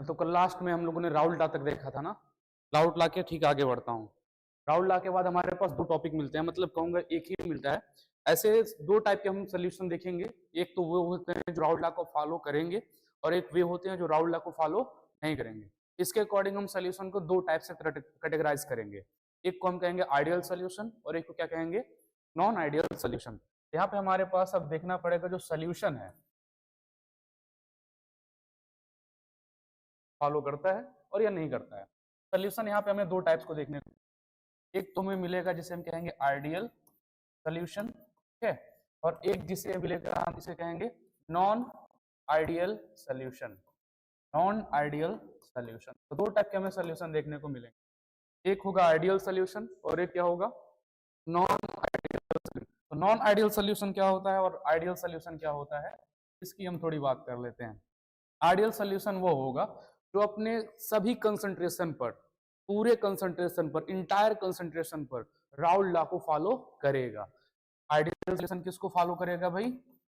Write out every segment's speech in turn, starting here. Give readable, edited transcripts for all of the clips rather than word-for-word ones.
तो कल लास्ट में हम लोगों ने राउल्ट लॉ तक देखा था ना। राउल्ट लॉ के ठीक आगे बढ़ता हूँ। राउल्ट लॉ के बाद हमारे पास दो टॉपिक मिलते हैं, मतलब कहूंगा एक ही मिलता है। ऐसे दो टाइप के हम सोल्यूशन देखेंगे। एक तो वो होते हैं जो राउल्ट लॉ को फॉलो करेंगे, और एक वे होते हैं जो राउल्ट लॉ को फॉलो नहीं करेंगे। इसके अकॉर्डिंग हम सोल्यूशन को दो टाइप से कैटेगराइज करेंगे। एक को हम कहेंगे आइडियल सोल्यूशन, और एक को क्या कहेंगे, नॉन आइडियल सोल्यूशन। यहाँ पे हमारे पास अब देखना पड़ेगा जो सोल्यूशन है फॉलो करता है और या नहीं करता है। सोल्यूशन यहाँ पे हमें दो टाइप्स को देखने को, एक तो हमें मिलेगा जिसे हम कहेंगे आइडियल सोल्यूशन, ठीक है, और एक जिसे मिलेगा हम इसे कहेंगे non ideal solution. Non ideal solution, तो दो टाइप के हमें सोल्यूशन देखने को मिलेंगे। एक होगा आइडियल सोल्यूशन और एक क्या होगा, नॉन आइडियल सोल्यूशन। तो नॉन आइडियल सोल्यूशन क्या होता है और आइडियल सोल्यूशन क्या होता है, इसकी हम थोड़ी बात कर लेते हैं। आइडियल सोल्यूशन वो होगा जो अपने सभी कंसंट्रेशन पर, पूरे कंसंट्रेशन पर, इंटायर कंसंट्रेशन पर राउल्ट लॉ को फॉलो करेगा। आइडियल सोल्यूशन किसको फॉलो करेगा भाई,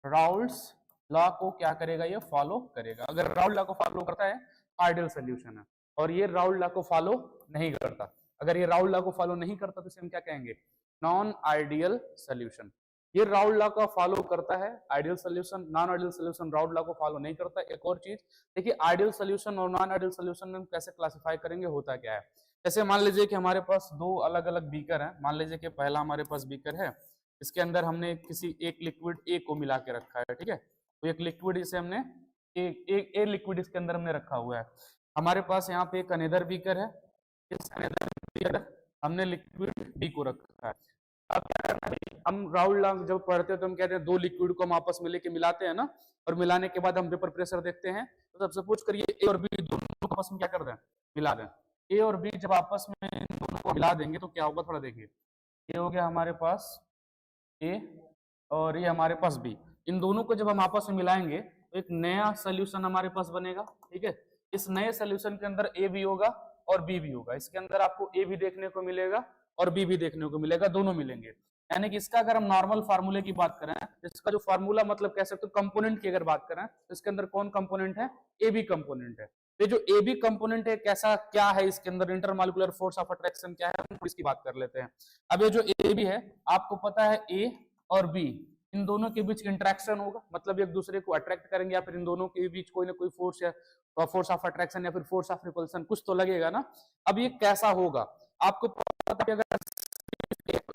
राउल्ट्स लॉ को क्या करेगा, ये फॉलो करेगा। अगर राउल्ट लॉ को फॉलो करता है आइडियल सोल्यूशन है, और ये राउल्ट लॉ को फॉलो नहीं करता, अगर ये राउल्ट लॉ को फॉलो नहीं करता तो इसे हम क्या कहेंगे, नॉन आइडियल सोल्यूशन। ये राउल्ट लॉ का फॉलो करता है ideal solution, non ideal solution Raoult law को फॉलो नहीं करता। एक और चीज देखिए, आइडियल सोल्यूशन और नॉन आइडियल सोल्यूशन में कैसे क्लासिफाई करेंगे, होता क्या है। जैसे मान लीजिए कि हमारे पास दो अलग अलग बीकर हैं। मान लीजिए कि पहला हमारे पास बीकर है, इसके अंदर हमने किसी एक लिक्विड ए को मिला के रखा है, ठीक है। तो एक लिक्विड इसे हमने ए लिक्विड इसके अंदर हमने रखा हुआ है। हमारे पास यहाँ पे एक अनदर बीकर है, इस अनदर बीकर हमने लिक्विड बी को रखा है। अब क्या करना है, हम राउल्ट लॉ जब पढ़ते हैं तो हम कहते हैं दो लिक्विड को हम आपस में लेके मिलाते हैं ना, और मिलाने के बाद हम वेपर प्रेशर देखते हैं। तो सब सपोज करिए ए और बी दोनों को आपस में क्या कर दें, मिला दें। ए और बी जब आपस में इन दोनों को मिला देंगे तो क्या होगा, थोड़ा देखिए। ये हो गया हमारे पास ए और ये हमारे पास बी। इन दोनों को जब हम आपस में मिलाएंगे तो एक नया सोल्यूशन हमारे पास बनेगा, ठीक है। इस नए सोल्यूशन के अंदर ए भी होगा और बी भी होगा। इसके अंदर आपको ए भी देखने को मिलेगा और बी भी देखने को मिलेगा, दोनों मिलेंगे। यानी कि इसका अगर हम नॉर्मल फार्मूले की बात करें, इसका जो फार्मूला मतलब कह सकते हो कंपोनेंट की अगर बात करें, तो इसके अंदर कौन कंपोनेंट है, ए बी कंपोनेंट है। ये जो ए बी कंपोनेंट है कैसा क्या है, इसके अंदर इंटरमॉलिक्यूलर फोर्स ऑफ अट्रैक्शन क्या है, हम इसकी बात कर लेते हैं। अब ये जो ए बी है, आपको पता है ए और बी इन दोनों के बीच इंटरेक्शन होगा, मतलब एक दूसरे को अट्रैक्ट करेंगे, या फिर इन दोनों के बीच कोई ना कोई फोर्स है, फोर्स ऑफ अट्रैक्शन या फिर फोर्स ऑफ रिपल्सन, कुछ तो लगेगा ना। अब ये कैसा होगा, आपको पता है अगर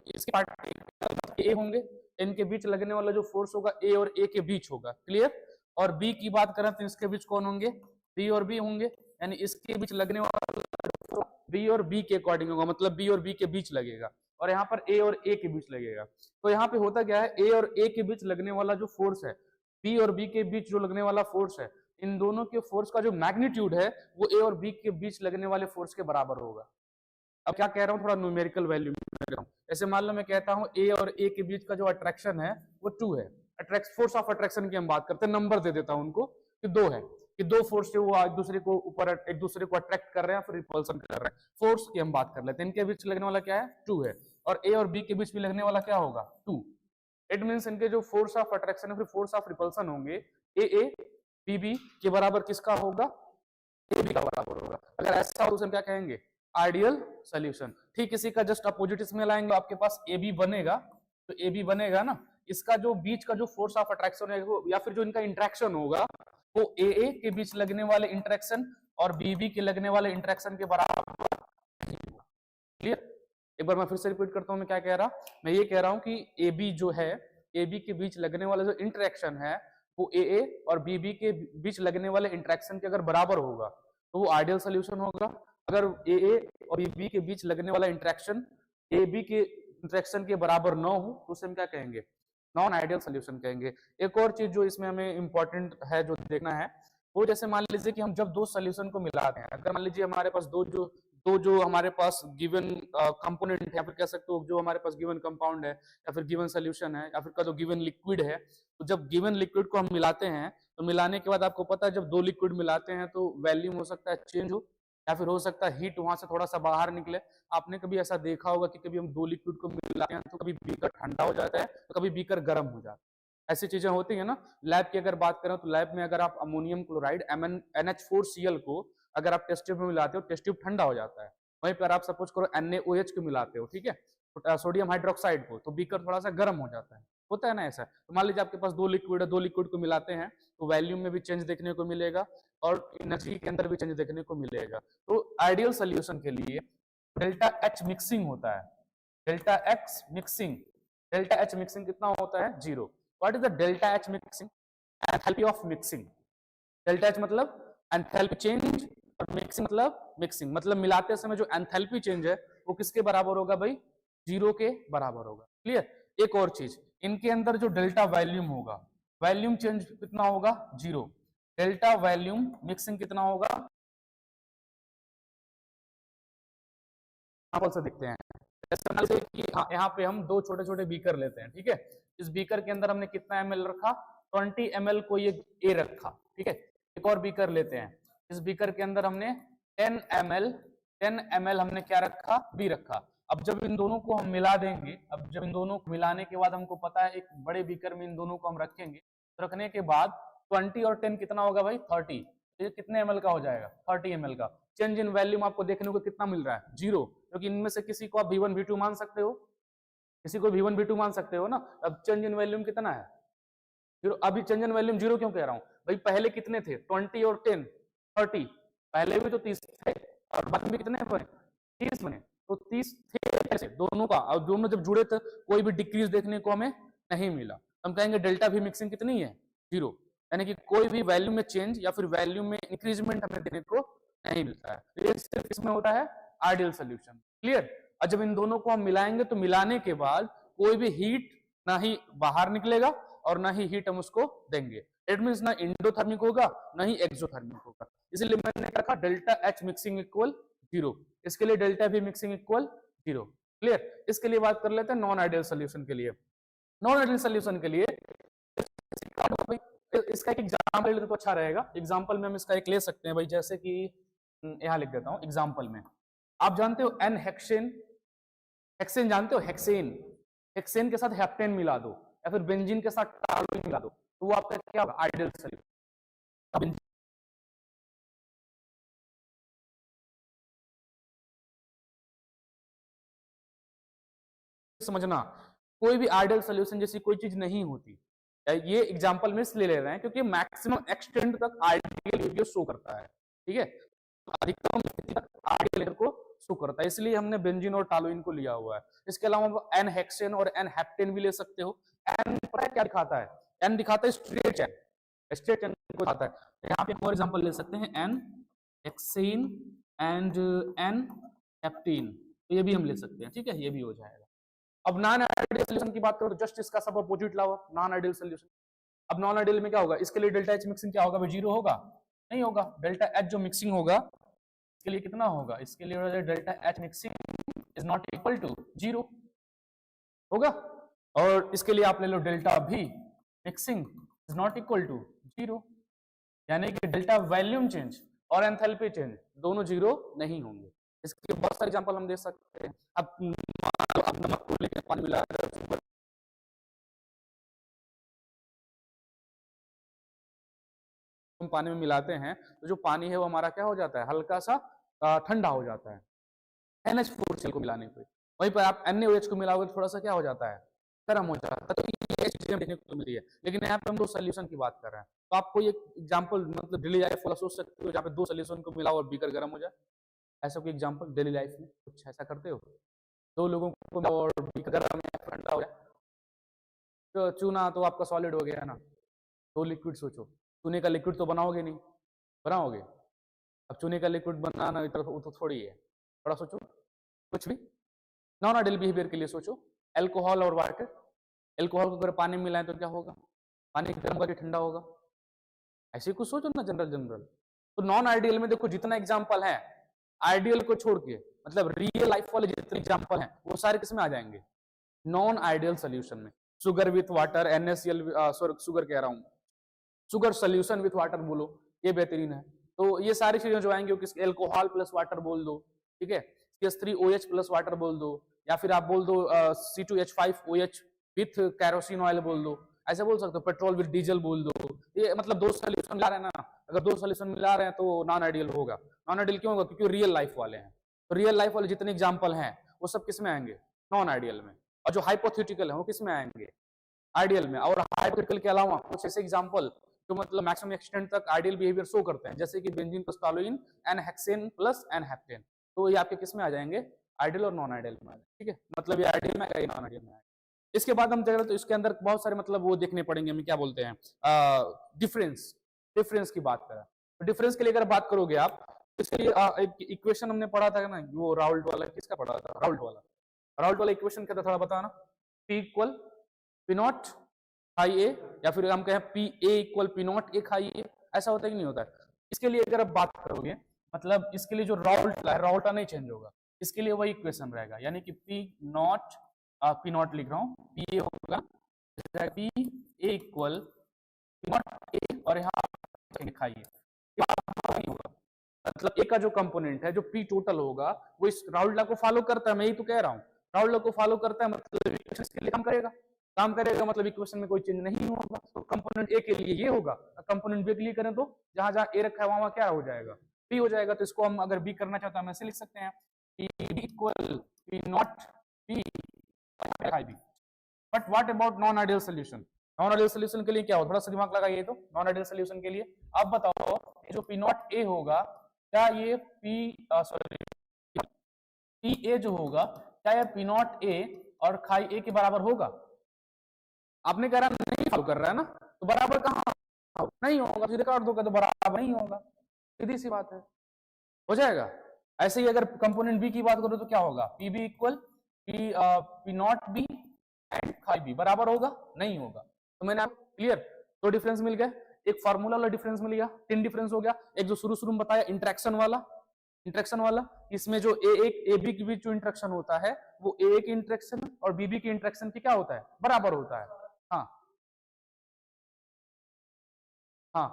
इसके पार्ट ए होंगे, इनके बीच लगने वाला जो फोर्स होगा ए और ए के बीच होगा, क्लियर। और बी की बात करें तो इसके बीच कौन होंगे, बी और बी होंगे, यानी इसके बीच लगने वाला बी और बी के अकॉर्डिंग होगा, मतलब बी और बी के बीच लगेगा, और यहाँ पर ए और ए के बीच लगेगा। तो यहाँ पे होता क्या है, ए और ए के बीच लगने वाला जो फोर्स है, बी और बी के बीच जो लगने वाला फोर्स है, इन दोनों के फोर्स का जो मैग्नीट्यूड है वो ए और बी के बीच लगने वाले फोर्स के बराबर होगा। अब क्या कह रहा हूँ, थोड़ा न्यूमेरिकल वैल्यू में कह रहा हूँ। जैसे मान लो मैं कहता हूँ ए और ए के बीच का जो अट्रैक्शन है वो 2 है। फोर्स ऑफ अट्रैक्शन की हम बात करते हैं, नंबर दे देता हूँ उनको कि 2 है, कि दो फोर्स जो वो एक दूसरे को ऊपर एक दूसरे को अट्रैक्ट कर रहे हैं फिर रिपल्सन कर रहे हैं। फोर्स की हम बात कर लेते हैं, इनके बीच लगने वाला क्या है, 2 है, और ए और बी के बीच भी लगने वाला क्या होगा, 2। इट मींस इनके जो फोर्स ऑफ अट्रैक्शन है फिर फोर्स ऑफ रिपल्सन होंगे ए बी बी के बराबर किसका होगा, ए बी का बराबर होगा। अगर ऐसा हो तो हम क्या कहेंगे, आइडियल सोल्यूशन। ठीक इसी का जस्ट अपोजिट इसमें लाएंगे, आपके पास ए बी बनेगा, तो ए बी बनेगा ना, इसका जो बीच का जो फोर्स ऑफ अट्रैक्शन है या फिर जो इनका इंटरेक्शन होगा वो ए के बीच लगने वाले इंटरेक्शन और बी बी के लगने वाले इंटरेक्शन के बराबर। क्लियर, एक बार मैं फिर से रिपीट करता हूं, मैं क्या कह रहा, मैं ये कह रहा हूं कि ए बी जो है, ए बी के बीच लगने वाला जो इंटरेक्शन है वो ए और बी बी के बीच लगने वाले इंटरेक्शन के अगर बराबर होगा तो वो आइडियल सोल्यूशन होगा। अगर ए और बी के बीच लगने वाला इंटरेक्शन ए बी के इंटरेक्शन के बराबर न हो तो उसे हम क्या कहेंगे, नॉन आइडियल सोल्यूशन कहेंगे। एक और चीज जो इसमें हमें इंपॉर्टेंट है जो देखना है, वो जैसे मान लीजिए कि हम जब दो सोल्यूशन को मिलाते हैं, अगर मान लीजिए हमारे पास दो जो हमारे पास गिवन कंपोनेंट है, या फिर कह सकते हो जो हमारे पास गिवन कंपाउंड है या फिर गिवन सोल्यूशन है या फिर का जो गिवन लिक्विड है, तो जब गिवन लिक्विड को हम मिलाते हैं तो मिलाने के बाद आपको पता है जब दो लिक्विड मिलाते हैं तो वॉल्यूम हो सकता है चेंज हो, या फिर हो सकता है हीट वहां से थोड़ा सा बाहर निकले। आपने कभी ऐसा देखा होगा कि कभी हम दो लिक्विड को मिलाते हैं तो कभी बीकर ठंडा हो जाता है तो कभी बीकर गर्म हो जाता है, ऐसी चीजें होती है ना। लैब की अगर बात करें तो लैब में अगर आप अमोनियम क्लोराइड NH4Cl को अगर आप टेस्ट ट्यूब में मिलाते हो, टेस्ट ट्यूब ठंडा हो जाता है। वहीं पर आप सपोज करो NaOH को मिलाते हो, ठीक है, सोडियम हाइड्रोक्साइड को, तो बीकर थोड़ा सा गर्म हो जाता है, होता है ना ऐसा। तो मान लीजिए आपके पास दो लिक्विड है, दो लिक्विड को मिलाते हैं तो वॉल्यूम में भी चेंज देखने को मिलेगा और एनर्जी के अंदर भी चेंज देखने को मिलेगा। तो आइडियल सोल्यूशन के लिए डेल्टा H मिक्सिंग होता है, delta X mixing, delta H mixing कितना होता है? 0। What is the delta H mixing? Enthalpy of mixing. Delta H मतलब एंथैल्पी चेंज और मिक्सिंग मतलब मिलाते समय जो एंथैल्पी चेंज है वो किसके बराबर होगा भाई? 0 के बराबर होगा। क्लियर? एक और चीज, इनके अंदर जो डेल्टा वॉल्यूम होगा, वॉल्यूम चेंज कितना होगा? 0। डेल्टा वॉल्यूम मिक्सिंग कितना होगा? से देखते हैं, जैसे कि यहाँ पे हम दो छोटे छोटे बीकर लेते हैं, ठीक है। इस बीकर के अंदर हमने कितना ml रखा? 20 ml को ये A रखा, ठीक है। एक और बीकर लेते हैं, इस बीकर के अंदर हमने 10 ml हमने क्या रखा? B रखा। अब जब इन दोनों को हम मिला देंगे, अब जब इन दोनों को मिलाने के बाद हमको पता है एक बड़े बीकर में इन दोनों को हम रखेंगे, तो रखने के बाद 20 और 10 कितना होगा भाई? 30। ये कितने ml का हो जाएगा? 30 ml का। चेंज इन वैल्यूम आपको देखने को कितना मिल रहा है? 0, क्योंकि इनमें से किसी को आप V1 V2 मान सकते हो, किसी को V1 V2 मान सकते हो ना। अब चेंज इन वैल्यूम कितना है? 0। अभी चेंज इन वैल्यूम 0 क्यों कह रहा हूं भाई? पहले कितने थे? 20 और 10 30, पहले भी तो 30 थे और बाद में कितने बने? 30 बने। तो 30 थे ऐसे दोनों का, और दोनों जब जुड़े तो कोई भी डिक्रीज देखने को हमें नहीं मिला। हम कहेंगे डेल्टा V मिक्सिंग कितनी है? 0, यानी कि कोई भी वैल्यू में चेंज या फिर वैल्यू में इंक्रीजमेंट हमें देखने को नहीं मिलता है। ये सिर्फ इसमें होता है आइडियल सोल्यूशन। क्लियर? और जब इन दोनों को हम मिलाएंगे तो मिलाने के बाद कोई भी हीट ना ही बाहर निकलेगा और ना ही हीट हम उसको देंगे। इट मींस ना इंडोथर्मिक होगा ना ही एक्सोथर्मिक होगा। इसलिए मैंने रखा डेल्टा H मिक्सिंग इक्वल 0, इसके लिए delta V mixing equal 0। Clear? इसके लिए बात कर लेते हैं नॉन आइडियल सोल्यूशन के लिए। नॉन आइडियल सोल्यूशन के लिए इसका एक एग्जांपल ले तो अच्छा रहेगा। एग्जांपल में हम इसका एक ले सकते हैं भाई, जैसे कि यहां लिख देता हूं एग्जांपल में। आप जानते हो एन हेक्सेन, हेक्सेन जानते हो? हेक्सेन, हेक्सेन के साथ हेप्टेन मिला दो या फिर बेंजीन के साथ टॉलुइन मिला दो, तो वो आपका क्या होगा? Ideal solution. समझना, कोई भी आइडियल सोल्यूशन जैसी कोई चीज नहीं होती। ये एग्जांपल में इसलिए ले रहे हैं क्योंकि मैक्सिमम एक्सटेंड तक आइडियल बिहेवियर शो करता है, ठीक है। अधिकतम तक आइडियल को शो करता है, इसलिए हमने बेंजीन और टॉलुइन को लिया हुआ है। इसके अलावा एन हेक्सेन और एन हेप्टेन भी ले सकते हो। एन क्या दिखाता है? एन दिखाता है स्ट्रेट चेन, स्ट्रेट चेन को दिखाता है। यहाँ पे फॉर एग्जांपल ले सकते हैं n hexane and n heptane, तो ये भी हम ले सकते हैं, ठीक है, ये भी हो जाएगा। अब नॉन आइडियल सोल्यूशन की बात करो तो जस्ट इसका सब अपोजिट लाओ, नॉन आइडियल सोल्यूशन। अब नॉन आइडियल में क्या होगा? इसके लिए डेल्टा H मिक्सिंग क्या होगा? 0 होगा? नहीं होगा। डेल्टा H जो मिक्सिंग होगा इसके लिए कितना होगा? इसके लिए delta H mixing is not equal to 0 होगा। और इसके लिए आप ले लो delta V mixing is not equal to 0, यानी कि डेल्टा वॉल्यूम चेंज और एंथैल्पी चेंज दोनों 0 नहीं होंगे। इसके बहुत सारे एग्जांपल हम दे सकते हैं। अब नमक को लेकर पानी मिला हम पानी में मिलाते हैं तो जो पानी है वो हमारा क्या हो जाता है? हल्का सा ठंडा हो जाता है NH4 को मिलाने पे। वहीं पर आप NaOH को मिलाओगे तो थोड़ा सा क्या हो जाता है? गर्म हो जाता है। तो ये चीजें देखने को मिली है, लेकिन यहाँ पे हम दो सोल्यूशन की बात कर रहे हैं। तो आपको ये एग्जांपल मतलब डेली लाइफ वाला सोच सकते हो जहाँ पे दो सोल्यूशन को मिलाओ और बीकर गर्म हो जाए, ऐसा कोई एग्जांपल डेली लाइफ में कुछ ऐसा करते हो? दो लोगों को और बीकर गर्म या ठंडा हो जाए, तो चूना तो आपका सॉलिड हो गया ना। दो लिक्विड सोचो, चूने का लिक्विड तो बनाओगे नहीं, बनाओगे? अब चूने का लिक्विड बनाना तो थोड़ी है, थोड़ा सोचो कुछ भी। नॉन आइडियल बिहेवियर के लिए सोचो, अल्कोहल और वाटर। अल्कोहल को अगर पानी में मिलाएं तो क्या होगा? पानी गर्म होगा कि ठंडा होगा? ऐसे कुछ सोचो ना, जनरल जनरल। तो नॉन आइडियल में देखो जितना एग्जाम्पल है, आइडियल को छोड़ के मतलब रियल लाइफ वाले जितने एग्जाम्पल हैं वो सारे किसमें आ जाएंगे? नॉन आइडियल सोल्यूशन में। Sugar with water, NaCl, sugar कह रहा हूं, शुगर सोल्यूशन विथ वाटर बोलो, ये बेहतरीन है। तो ये सारी चीजें जो आएंगी वो किस? अल्कोहल प्लस वाटर बोल दो, ठीक है। CH3OH प्लस वाटर बोल दो, या फिर आप बोल दो C2H5OH विथ कैरोसिन ऑयल बोल दो, ऐसे बोल सकते हो। पेट्रोल विथ डीजल बोल दो। ये मतलब दो सोल्यूशन ला रहे हैं ना, अगर दो सोल्यूशन मिला रहे हैं तो नॉन आइडियल होगा। नॉन आइडियल क्यों होगा? क्योंकि रियल लाइफ वाले हैं। तो रियल लाइफ वाले जितने एग्जाम्पल हैं वो सब किस में आएंगे? नॉन आइडियल में। और जो हाइपोथेटिकल है वो किस में आएंगे? आइडियल में। और हाइपोथेटिकल के अलावा कुछ ऐसे एग्जाम्पल जो मतलब मैक्सिमम एक्सटेंट तक आइडियल बिहेवियर शो करते हैं, जैसे कि benzene plus toluene n hexane plus n heptane, तो ये आपके किस में आ जाएंगे? आइडियल और नॉन आइडियल में आ जाएंगे। ठीक है, मतलब ये आइडियल में आएगा, नॉन आइडियल में आएगा। इसके बाद हम देख रहे तो इसके अंदर बहुत सारे मतलब वो देखने पड़ेंगे, हमें क्या बोलते हैं, डिफरेंस। डिफरेंस की बात करें तो डिफरेंस के लिए अगर बात करोगे आप, इसके लिए एक इक्वेशन हमने पढ़ा था ना, वो राउल्ट वाला, किसका पढ़ा था? राउल्ट वाला। राउल्ट वाला इक्वेशन क्या था, थोड़ा बताना। P इक्वल पी नॉट खाई ए, या फिर हम कहें P A equal P naught ए खाई ए, ऐसा होता है कि नहीं होता है? इसके लिए अगर आप बात करोगे, मतलब इसके लिए जो राउल्ट है, राउल्टा नहीं चेंज होगा, इसके लिए वही इक्वेशन रहेगा, यानी कि पी नॉट लिख रहा हूँ, पी ए होगा P A equal P naught ए, और यहाँ खाइए होगा, मतलब ए का जो कंपोनेंट है, जो पी टोटल होगा, वो इस राउल्ट लॉ को फॉलो करता है। मैं यही तो कह रहा हूँ, राउल्ट लॉ को फॉलो करता है, मतलब इक्वेशन के लिए काम करेगा, मतलब इक्वेशन में कोई चेंज नहीं होगा। तो कंपोनेंट ए के लिए ये होगा, कंपोनेंट बी के लिए करें तो जहां जहां ए रखा है वहां क्या हो जाएगा? बी हो जाएगा। तो इसको हम अगर बी करना चाहते हैं हम ऐसे लिख सकते हैं, P equal P not B by B. But what about non ideal solution? Non ideal solution के लिए क्या हो, थोड़ा सा दिमाग लगाइए। तो नॉन आइडियल सोल्यूशन के लिए आप बताओ, जो पी नॉट ए होगा, क्या ये पी ए जो होगा, क्या ये पी नॉट ए और खाई ए के बराबर होगा? आपने कह रहा नहीं फॉलो कर रहा है ना, तो बराबर कहाँ नहीं होगा, सीधे काट दो तो बराबर नहीं होगा, सीधी सी बात है, हो जाएगा। ऐसे ही अगर कंपोनेंट बी की बात करो तो क्या होगा? P B equal P not B and chi B, बराबर होगा? नहीं होगा। तो मैंने आप क्लियर, तो डिफरेंस मिल गया, एक फार्मूला वाला डिफरेंस मिल गया, तीन डिफरेंस हो गया। एक जो शुरू में बताया इंटरेक्शन वाला, इसमें जो ए बी के बीच जो इंटरेक्शन होता है, वो ए की इंटरेक्शन और बी की इंटरेक्शन की क्या होता है? बराबर होता है। हाँ हाँ,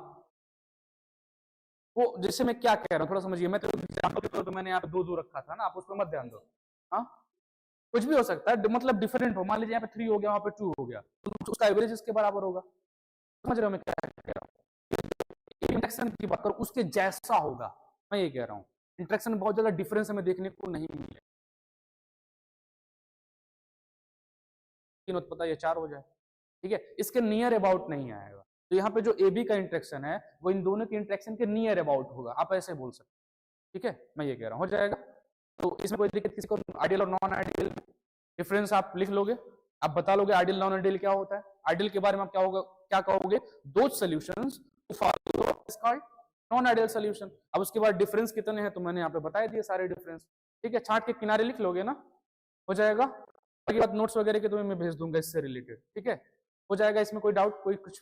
वो जैसे मैं क्या कह रहा हूँ थोड़ा समझिए, मैं तो एग्जांपल के तौर पे मैंने यहाँ पे दो रखा था ना, आप उस पर मत ध्यान दो। हाँ, कुछ भी हो सकता है, मतलब डिफरेंट हो, मान लीजिए यहाँ पे 3 हो गया, वहां पे 2 हो गया, तो उसका एवरेज इसके बराबर होगा। समझ रहे हो मैं क्या कह रहा हूँ? इंटरेक्शन की बात करो उसके जैसा होगा, मैं ये कह रहा हूँ। इंटरेक्शन में बहुत ज्यादा डिफरेंस हमें देखने को नहीं मिले, पता ये 4 हो जाए, ठीक है, इसके नियर अबाउट नहीं आएगा। तो यहाँ पे जो ए बी का इंटरेक्शन है वो इन दोनों के इंटरेक्शन के नियर अबाउट होगा, आप ऐसे बोल सकते, ठीक है, मैं ये कह रहा हूँ, हो जाएगा। तो इसमें कोई दिक्कत किसी को? आइडियल और नॉन आइडियल डिफरेंस आप लिख लोगे, आप बता लोगे आइडियल नॉन आइडियल क्या होता है। आइडियल के बारे में आप क्या होगा, क्या कहोगे? दो सॉल्यूशंस नॉन आइडियल सॉल्यूशन। अब उसके बाद डिफरेंस कितने हैं तो मैंने यहाँ पे बता दिए सारे डिफरेंस, ठीक है, छांट के किनारे लिख लोगे ना, हो जाएगा। बाकी बात नोट्स वगैरह के तुम्हें मैं भेज दूंगा इससे रिलेटेड, ठीक है, हो जाएगा। इसमें कोई डाउट, कोई कुछ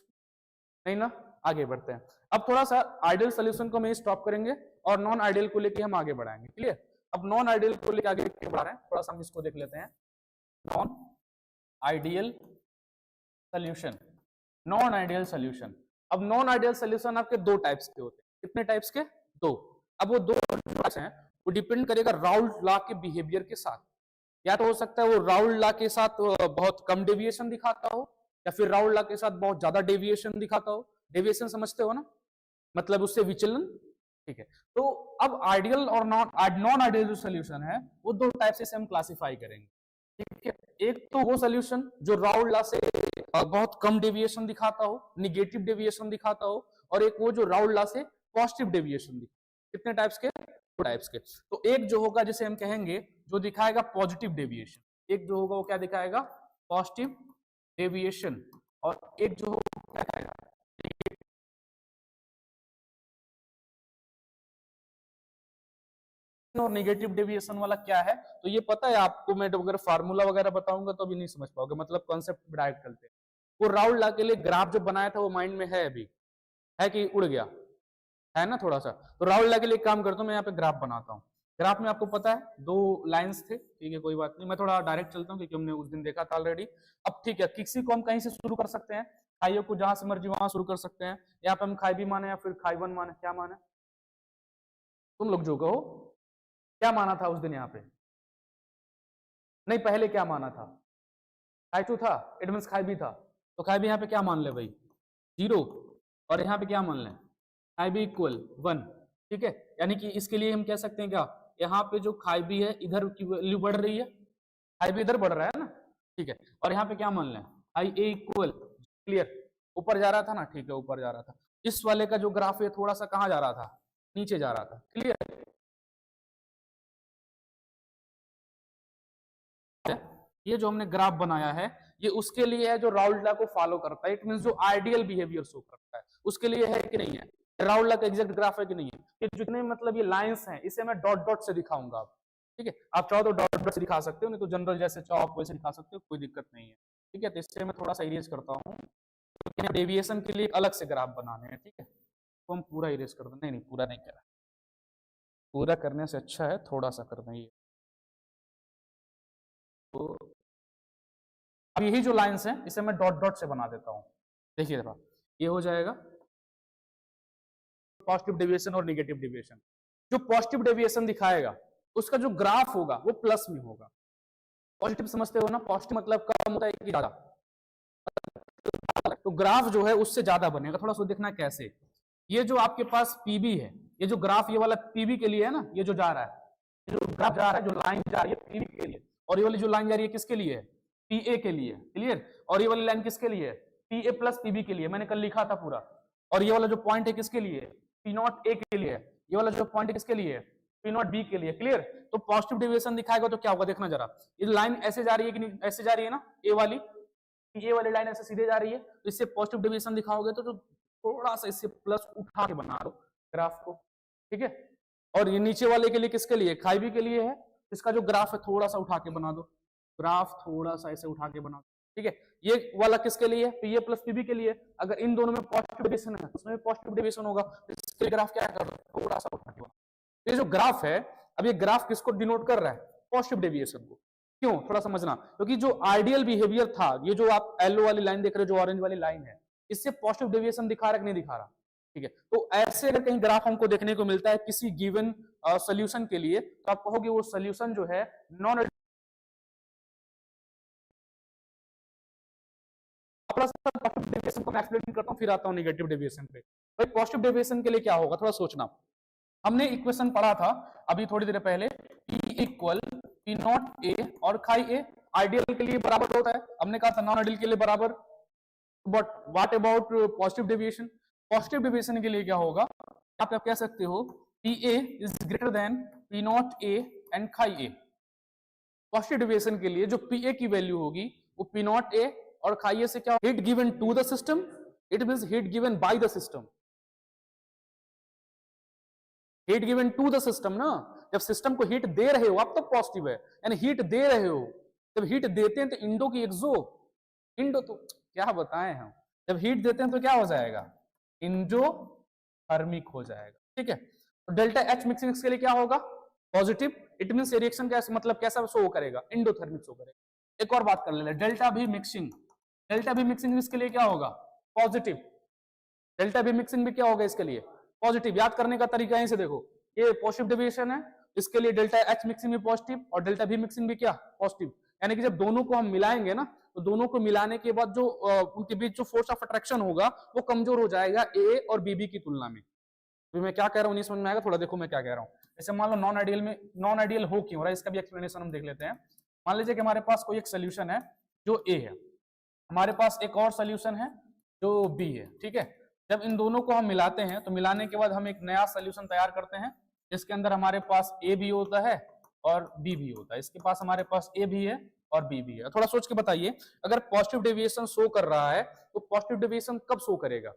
नहीं ना? आगे बढ़ते हैं। अब थोड़ा सा आइडियल सोल्यूशन को हम स्टॉप करेंगे और नॉन आइडियल को लेके हम आगे बढ़ाएंगे, क्लियर? अब नॉन आइडियल को लेके आगे बढ़ा रहे हैं, थोड़ा सा हम इसको देख लेते हैं। Non ideal solution, non ideal solution. अब नॉन आइडियल सोल्यूशन आपके दो टाइप्स के होते हैं। कितने टाइप्स के? दो। अब वो दो टाइप्स हैं, वो डिपेंड करेगा राउल्ट लॉ के बिहेवियर के साथ। या तो हो सकता है वो राउल्ट लॉ के साथ बहुत कम डेविएशन दिखाता हो, या फिर राउल्ट लॉ के साथ बहुत ज्यादा डेविएशन दिखाता हो। डेविएशन समझते हो ना, मतलब उससे विचलन, ठीक है। तो अब आइडियल और नॉन आइडियल जो सोल्यूशन है वो दो टाइप से हम क्लासिफाई करेंगे, ठीक है। एक तो वो सोल्यूशन जो राउल्ट लॉ से बहुत कम डेविएशन दिखाता हो, निगेटिव डेविएशन दिखाता हो, और एक वो जो राउल्ट लॉ से पॉजिटिव डेविएशन दिखाता हो। कितने टाइप्स के? दो टाइप्स के। तो एक जो होगा जिसे हम कहेंगे जो दिखाएगा पॉजिटिव डेविएशन, एक जो होगा वो क्या दिखाएगा? पॉजिटिव डेविएशन, और एक जो होगा क्या दिखाएगा? और नेगेटिव डेविएशन वाला क्या है तो ये पता है आपको, मैं अगर फार्मूला वगैरह बताऊंगा तो अभी नहीं समझ पाओगे, मतलब कॉन्सेप्ट डायरेक्ट करते हैं। वो राउल्ट लॉ के लिए ग्राफ जो बनाया था वो माइंड में है अभी, है कि उड़ गया है ना थोड़ा सा? तो राउल्ट लॉ के लिए काम करता हूँ मैं, यहाँ पे ग्राफ बनाता हूँ। ग्राफ में आपको पता है दो लाइंस थे, ठीक है, कोई बात नहीं, मैं थोड़ा डायरेक्ट चलता हूँ क्योंकि हमने उस दिन देखा था ऑलरेडी। अब ठीक है, किसी को हम कहीं से शुरू कर सकते हैं, खाइयों को जहां से मर्जी वहां शुरू कर सकते हैं। यहाँ पे हम खाई भी माने या फिर खाई वन माने, क्या माने तुम लोग जो कहो, क्या माना था उस दिन यहाँ पे? नहीं, पहले क्या माना था? खाई टू था, इट मींस खाई भी था, तो खाई भी यहाँ पे क्या मान ले भाई? 0। और यहाँ पे क्या मान लें? खाई बी इक्वल 1, ठीक है। यानी कि इसके लिए हम कह सकते हैं क्या, यहाँ पे जो खाई बी है इधर की वैल्यू बढ़ रही है, खाई बी इधर बढ़ रहा है ना, ठीक है। और यहाँ पे क्या मान लें, आई ए इक्वल, क्लियर, ऊपर जा रहा था ना, ठीक है, ऊपर जा रहा था। इस वाले का जो ग्राफ है थोड़ा सा कहाँ जा रहा था, नीचे जा रहा था, क्लियर। ये जो हमने ग्राफ बनाया है ये उसके लिए है जो राउल्ट लॉ को फॉलो करता है, इट मींस जो आइडियल बिहेवियर शो करता है उसके लिए है कि नहीं है, राउल्ट लॉ का एग्जैक्ट ग्राफ है कि नहीं है। कि जितने मतलब ये लाइंस हैं इसे मैं डॉट डॉट से दिखाऊंगा आप, ठीक है। आप चाहो तो डॉट डॉट से दिखा सकते हो, नहीं तो जनरल जैसे चाहो आप वैसे दिखा सकते हो, कोई दिक्कत नहीं है, ठीक है। तो इससे मैं थोड़ा सा इरेज करता हूँ, तो डेविएशन के लिए अलग से ग्राफ बनाने हैं, ठीक है। तो हम पूरा इरेज कर दें, नहीं पूरा नहीं करा, पूरा करने से अच्छा है थोड़ा सा कर दें ये। तो अब यही जो लाइंस हैं इसे मैं डॉट डॉट से बना देता हूं, देखिए जरा, ये हो जाएगा पॉजिटिव डेविएशन और नेगेटिव डेविएशन। जो पॉजिटिव डेविएशन दिखाएगा उसका जो ग्राफ होगा वो प्लस में होगा। पॉजिटिव समझते हो ना, पॉजिटिव मतलब कम होता है कि ज्यादा, तो ग्राफ जो है उससे ज्यादा बनेगा। थोड़ा सा देखना कैसे, ये जो आपके पास पीबी है, ये जो ग्राफ ये वाला पीबी के लिए है ना, ये जो जा रहा है, जो ग्राफ जा रहा है, जो लाइन जा रही है पीबी के लिए, और ये वाली जो लाइन जा रही है किसके लिए है, पीए के लिए, क्लियर। और ये वाली लाइन किसके लिए है, पीए प्लस पीबी के लिए, मैंने कल लिखा था पूरा। और ये वाला जो पॉइंट है किसके लिए, पी नॉट ए के लिए, ये वाला जो पॉइंट है किसके लिए, पी नॉट बी के लिए, क्लियर। तो पॉजिटिव डेविएशन दिखाएगा तो क्या होगा देखना जरा, ये लाइन ऐसे जा रही है कि नहीं, ऐसे जा रही है ना, ए वाली, ये वाली लाइन ऐसे सीधे जा रही है, तो इससे पॉजिटिव डेविएशन दिखाओगे तो थोड़ा सा इससे प्लस उठा के बना दो ग्राफ को, ठीक है। और ये नीचे वाले के लिए किसके लिए, खाई बी के लिए है, इसका जो ग्राफ है थोड़ा सा उठा के बना दो, ग्राफ थोड़ा सा ऐसे उठा के बना दो, ठीक है। ये वाला किसके लिए, पीए प्लस पीबी के लिए। अगर इन दोनों में पॉजिटिव डेविएशन है उसमें पॉजिटिव डेविएशन होगा, इसके ग्राफ क्या कर दो, थोड़ा सा उठा के। ये जो ग्राफ है, अब ये ग्राफ किसको डिनोट कर रहा है, पॉजिटिव डेविएशन को। क्यों, थोड़ा समझना, क्योंकि जो आइडियल बिहेवियर था, ये जो आप येलो वाली लाइन देख रहे हो, जो ऑरेंज वाली लाइन है, इससे पॉजिटिव डेविएशन दिखा रहा है कि नहीं दिखा रहा, ठीक है। तो ऐसे अगर कहीं ग्राफ हमको देखने को मिलता है किसी गिवन सोल्यूशन के लिए, तो आप कहोगे वो सोल्यूशन जो है नॉन, पॉजिटिव डेविएशन को मैं एक्सप्लेन करता हूं, फिर आता हूं नेगेटिव डेविएशन पे। भाई पॉजिटिव डेविएशन के लिए क्या होगा थोड़ा सोचना। हमने इक्वेशन पढ़ा था अभी थोड़ी देर पहले, E इक्वल पी नॉट ए और खाई ए आइडियल के लिए बराबर होता है, हमने कहा था नॉन आइडियल के लिए बराबर। But what about positive deviation, positive deviation के लिए क्या होगा, आप कह सकते हो P A is greater than P naught A and खाई ए। पॉजिटिव डेविएशन के लिए जो पी ए की वैल्यू होगी वो पी नॉट ए और खाई ए से क्या, heat given to the system, it means heat given by the system, heat given to the system ना, जब सिस्टम को हीट दे रहे हो आप तो पॉजिटिव है, यानी हीट दे रहे हो। जब हीट देते हैं तो इंडो की एक्सो, इंडो तो क्या बताएं हम, जब हीट देते हैं तो क्या हो जाएगा, इंडो थर्मिक हो जाएगा, ठीक है। तो डेल्टा एच मिक्सिंग के लिए क्या होगा, पॉजिटिव, इट मींस रिएक्शन का मतलब कैसा शो करेगा, इंडोथर्मिक शो करेगा। एक और बात कर ले, डेल्टा भी मिक्सिंग, डेल्टा भी मिक्सिंग इसके लिए क्या होगा, पॉजिटिव, डेल्टा भी मिक्सिंग भी क्या होगा इसके लिए, पॉजिटिव। याद करने का तरीका यहीं से देखो, ये पॉजिटिव डेविएशन है, इसके लिए डेल्टा एच मिक्सिंग भी पॉजिटिव और डेल्टा भी मिक्सिंग भी क्या, पॉजिटिव। यानी कि जब दोनों को हम मिलाएंगे ना, तो दोनों को मिलाने के बाद जो उनके बीच जो फोर्स ऑफ अट्रैक्शन होगा वो कमजोर हो जाएगा ए और बीबी की तुलना में। तो मैं क्या कह रहा हूँ नहीं समझ में आएगा, थोड़ा देखो मैं क्या कह रहा हूँ। जैसे मान लो नॉन आइडियल में, नॉन आइडियल हो क्यों रहा है इसका भी एक्सप्लेनेशन हम देख लेते हैं। मान लीजिए कि हमारे पास कोई एक सोल्यूशन है जो ए है, हमारे पास एक और सोल्यूशन है जो बी है, ठीक है। जब इन दोनों को हम मिलाते हैं तो मिलाने के बाद हम एक नया सोल्यूशन तैयार करते हैं, जिसके अंदर हमारे पास ए भी होता है और बी भी होता है। इसके पास हमारे पास ए भी है और बी भी है। थोड़ा सोच के बताइए, अगर पॉजिटिव डेविएशन शो कर रहा है तो पॉजिटिव डेविएशन कब शो करेगा,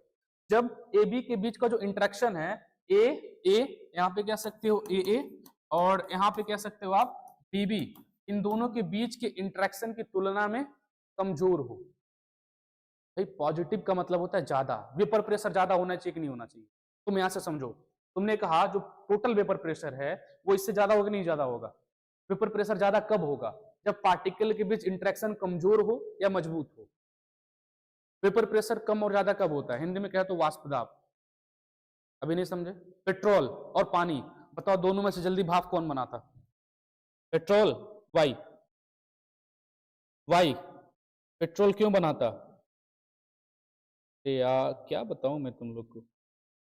जब ए बी के बीच का जो इंटरेक्शन है, ए ए यहाँ पे कह सकते हो ए ए और यहाँ पे कह सकते हो आप बी बी, इन दोनों के बीच के इंटरेक्शन की तुलना में कमजोर हो। भाई पॉजिटिव का मतलब होता है ज्यादा, वेपर प्रेशर ज्यादा होना चाहिए कि नहीं होना चाहिए। तुम यहां से समझो, तुमने कहा जो टोटल वेपर प्रेशर है वो इससे ज्यादा होगा नहीं ज्यादा होगा। वेपर प्रेशर ज्यादा कब होगा, जब पार्टिकल के बीच इंटरेक्शन कमजोर हो या मजबूत हो। वेपर प्रेशर कम और ज्यादा कब होता है, हिंदी में कहे तो वाष्प दाब। अभी नहीं समझे, पेट्रोल और पानी, बताओ दोनों में से जल्दी भाप कौन बनाता, पेट्रोल, वाई, वाई, पेट्रोल क्यों बनाता, यार क्या बताऊं मैं तुम लोग को।